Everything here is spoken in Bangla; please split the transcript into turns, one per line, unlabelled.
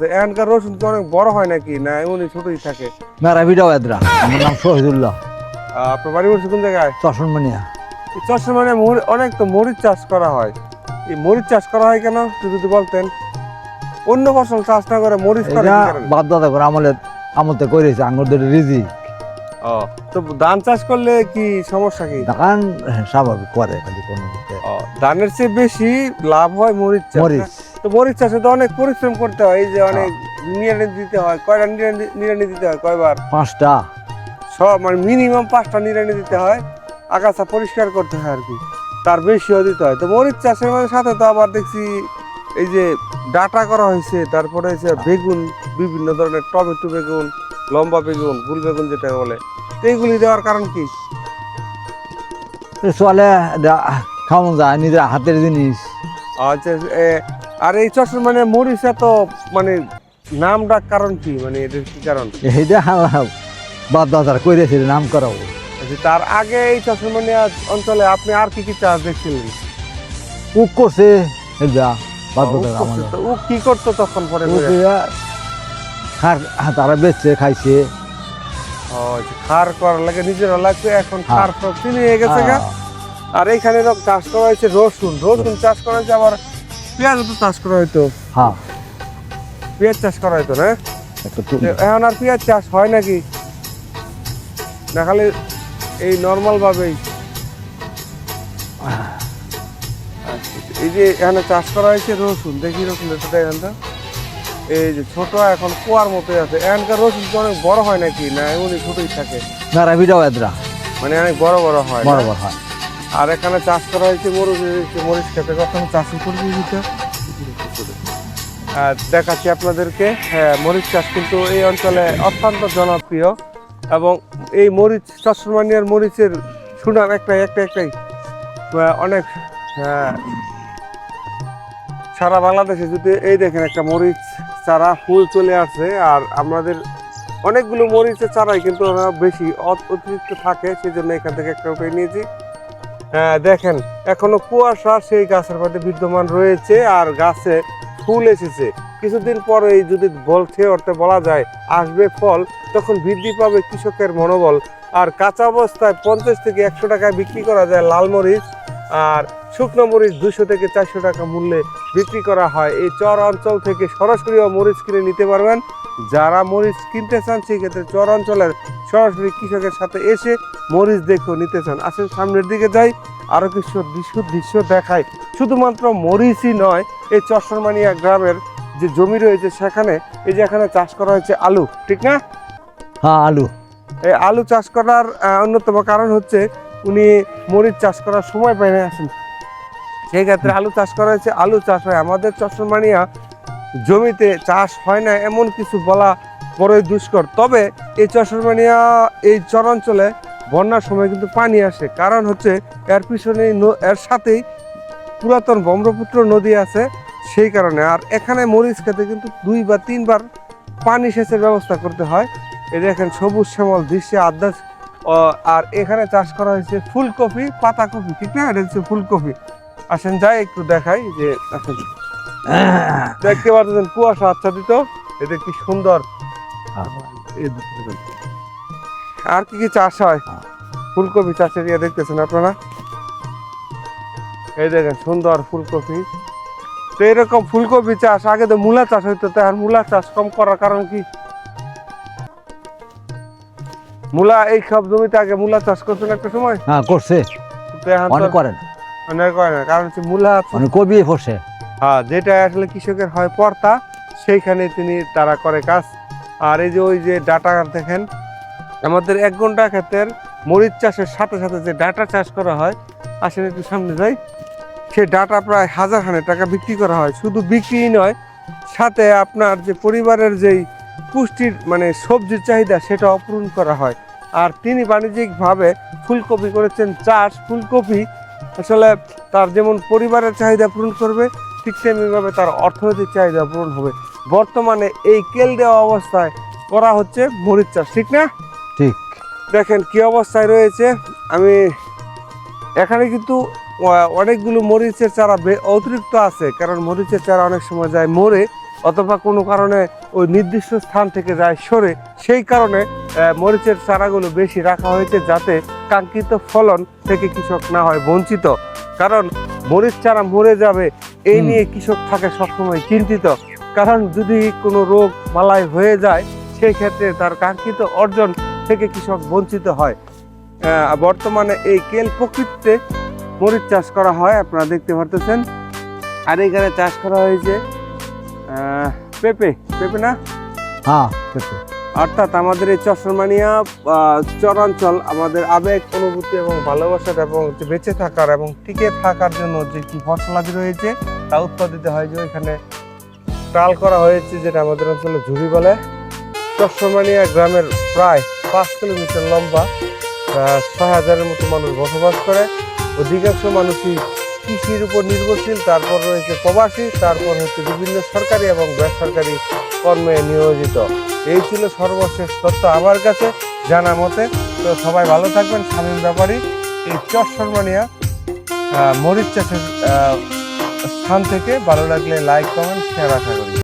এখানকার রসুন তো অনেক বড় হয় নাকি না এমনই ছোটই থাকে?
মেরা ভিডিও এদরা আমার নাম শহীদুল্লাহ।
আপনার বাড়ি বলছে কোন জায়গায়?
চশনমানিয়া।
এই চশমানে অনেক তো মরিচ চাষ করা হয়। এই মরিচ চাষ করা হয় কেন একটু যদি বলতেন? অন্য ফসল চাষ না করে মরিচ করে
এটা
কি কারণে?
বাপ দাদা করে আমলতে করেছে আঙ্গুরদের রিজি।
ও তো ধান চাষ করলে কি সমস্যা কি?
ধান স্বাভাবিক করে খালি কোনো
ও ধানের চেয়ে বেশি লাভ হয় মরিচ চাষ।
মরিচ।
তো মরিচ চাষে তো অনেক পরিশ্রম করতে হয়, এই যে অনেক নিড়ানি দিতে হয়। কয়টা নিড়ানি দিতে হয়, কয়বার?
5টা।
সব মানে মিনিমাম 5টা নিড়ানি দিতে হয়, আগাছা পরিষ্কার করতে হয় আর কি, তার বেশিও দিতে হয়। তো মরিচ চাষের সাথে তো আবার দেখছি এই যে ডাটা করা হয়েছে, তারপরে হচ্ছে বেগুন, বিভিন্ন ধরনের টমেটো বেগুন, লম্বা বেগুন, গুল বেগুন যেটা বলে, তো এইগুলি দেওয়ার কারণ কি?
চলে খাওয়া যায় নিজের হাতের জিনিস।
আচ্ছা আর এই চশমা মানে মরিচা তো মানে নাম ডাক কারণ কি, মানে এটার কি কারণ?
এইটা বাপ দাদার করেছে নাম করাবো।
আচ্ছা, তার আগে এই চশমানিয়া অঞ্চলে আপনি আর কি কি চাষ দেখছিলেন?
উক করছে এটা বাপ দাদা আমাদের।
তো ও কি করতো তখন পরে?
তারা বেচছে খাইছে।
খার করার লাগে নিজেরা লাগবে, এখন খার সব চিনি হয়ে গেছে গা। আর এইখানে চাষ করা হয়েছে রসুন চাষ করা হয়েছে, আবার পেঁয়াজ তো চাষ করা হয়তো।
হ্যাঁ
পেঁয়াজ চাষ করা হয়তো না? এখন আর পেঁয়াজ চাষ হয় নাকি না খালি এই নর্মাল ভাবেই? এই যে এখানে চাষ করা হয়েছে রসুন, দেখি রসুন এখানটা এই যে ছোট এখন কুয়ার মতোই আছে। এখানকার রসুন তো অনেক বড় হয় নাকি না এমনই ছোটই থাকে?
মেরা ভিডিও এদরা
মানে অনেক বড় বড় হয়।
বড় বড় হয়।
আর এখানে চাষ করা হয়েছে মরিচ খেতে, কখন চাষ করবি আর দেখাচ্ছি আপনাদেরকে। হ্যাঁ, মরিচ চাষ কিন্তু এই অঞ্চলে অত্যন্ত জনপ্রিয়, এবং এই মরিচ চশমানিয়ার মরিচের সুনাম একটাই অনেক। হ্যাঁ, সারা বাংলাদেশে যদি এই দেখেন একটা মরিচ চারা ফুল চলে আসছে, আর আমাদের অনেকগুলো মরিচের চারাই কিন্তু ওরা বেশি অতিরিক্ত থাকে, সেই জন্য এখান থেকে একটা উঠে নিয়েছি। দেখেন এখনো কুয়াশা সেই গাছের মধ্যে বিদ্যমান রয়েছে, আর গাছে ফুল এসেছে। কিছুদিন পরে যদি অর্থে বলা যায় আসবে ফল, তখন বৃদ্ধি পাবে কৃষকের মনোবল। আর কাঁচা অবস্থায় 50 থেকে 100 টাকায় বিক্রি করা যায় লাল মরিচ, আর শুকনো মরিচ 200 থেকে 400 টাকা মূল্যে বিক্রি করা হয়। এই চর অঞ্চল থেকে সরাসরি মরিচ কিনে নিতে পারবেন। যারা মরিচ কিনতে চান সেই ক্ষেত্রে চর অঞ্চলের সরাসরি কৃষকের সাথে এসে মরিচ দেখেও নিতে চান। আসেন সামনের দিকে যাই, আরো কিছু দৃশ্য দেখায়। শুধুমাত্র মরিচই নয়, এই চশমানিয়া গ্রামের যে জমি রয়েছে সেখানে এই যে এখানে চাষ করা হয়েছে আলু, ঠিক না?
হ্যাঁ আলু।
এই আলু চাষ করার অন্যতম কারণ হচ্ছে উনি মরিচ চাষ করার সময় পায় না, আসেন সেই ক্ষেত্রে আলু চাষ করা হয়েছে। আলু চাষ হয় আমাদের চশমানিয়া জমিতে, চাষ হয় না এমন কিছু বলা বড়ই দুষ্কর। তবে এই চশমানিয়া এই চরাঞ্চলে বন্যার সময় কিন্তু পানি আসে, কারণ হচ্ছে এর পিছনে এর সাথেই পুরাতন ব্রহ্মপুত্র নদী আছে, সেই কারণে। আর এখানে মরিচ খেতে কিন্তু 2 বা 3 বার পানি সেচের ব্যবস্থা করতে হয়। এই দেখেন সবুজ শ্যামল দৃশ্যে আদ্যাস। আর এখানে চাষ করা হয়েছে ফুলকপি, পাতাকপি, ঠিক না? এটা হচ্ছে ফুলকপি। আসেন যাই একটু দেখাই, যে আসেন দেখতে পাচ্ছেন কুয়াশা আচ্ছাদিত, এটা কি সুন্দর। আর কি কি চাষ হয়? ফুলকপি চাষের ইয়ে দেখতেছেন আপনারা, এই দেখেন সুন্দর ফুলকপি। তো এরকম ফুলকপি চাষ, আগে তো মূলা চাষ হইতো, তো আর মূলা চাষ কম করার কারণ কি? মূলা এই সব জমিতে আগে মূলা চাষ করছেন একটা সময়?
হ্যাঁ করছে, অনেক করেন,
অনেক করে না, কারণ হচ্ছে মূলা
অনেক কবি করছে।
হ্যাঁ, যেটা আসলে কৃষকের হয় পর্তা, সেইখানে তারা করে কাজ। আর এই যে ওই যে ডাটা দেখেন, আমাদের 1 ঘন্টা ক্ষেতের মরিচ চাষের সাথে সাথে যে ডাটা চাষ করা হয়, আসলে একটু সামনে যাই, সে ডাটা প্রায় 1000 টাকা বিক্রি করা হয়। শুধু বিক্রি নয়, সাথে আপনার যে পরিবারের যেই পুষ্টির মানে সবজির চাহিদা সেটা পূরণ করা হয়। আর তিনি বাণিজ্যিকভাবে ফুলকপি করেছেন চাষ। ফুলকপি আসলে তার যেমন পরিবারের চাহিদা পূরণ করবে, ঠিক তেমনিভাবে তার অর্থনৈতিক চাহিদা পূরণ হবে। বর্তমানে এই কেল দেওয়া অবস্থায় করা হচ্ছে মরিচ চাষ, ঠিক না?
ঠিক।
দেখেন কি অবস্থায় রয়েছে। আমি এখানে কিন্তু অনেকগুলো মরিচের চারা অতিরিক্ত আছে, কারণ মরিচের চারা অনেক সময় যায় মরে, অথবা কোনো কারণে ওই নির্দিষ্ট স্থান থেকে যায় সরে, সেই কারণে মরিচের চারাগুলো বেশি রাখা হয়েছে যাতে কাঙ্ক্ষিত ফলন থেকে কৃষক না হয় বঞ্চিত। কারণ মরিচ চারা মরে যাবে এই নিয়ে কৃষক থাকে সবসময় চিন্তিত, কারণ যদি কোনো রোগ বালাই হয়ে যায় সেই ক্ষেত্রে তার কাঙ্ক্ষিত অর্জন থেকে কৃষক বঞ্চিত হয়। বর্তমানে এই কেল প্রকৃতিতে মরিচ চাষ করা হয়, আপনারা দেখতে পারতেছেন। আর এখানে চাষ করা হয়েছে পেঁপে, পেঁপে না,
হ্যাঁ
অর্থাৎ আমাদের এই চরমানিয়া চরাঞ্চল আমাদের আবেগ, অনুভূতি এবং ভালোবাসার এবং বেঁচে থাকার এবং টিকে থাকার জন্য যে কি ফসলাদি রয়েছে তা উৎপাদিত হয়। যে এখানে টাল করা হয়েছে যেটা আমাদের অঞ্চলে ঝুড়ি বলে। চরমানিয়া গ্রামের প্রায় 5 কিলোমিটার লম্বা, 6,000-এর মতো মানুষ বসবাস করে। অধিকাংশ মানুষই কৃষির উপর নির্ভরশীল, তারপর রয়েছে প্রবাসী, তারপর হচ্ছে বিভিন্ন সরকারি এবং বেসরকারি কর্মে নিয়োজিত। এই ছিল সর্বশেষ তথ্য আমার কাছে জানা মতে। তো সবাই ভালো থাকবেন। শামীম ব্যাপারী, এই চরমানিয়া মরিচ চাষের স্থান থেকে। ভালো লাগলে লাইক, কমেন্ট, শেয়ার আশা করি।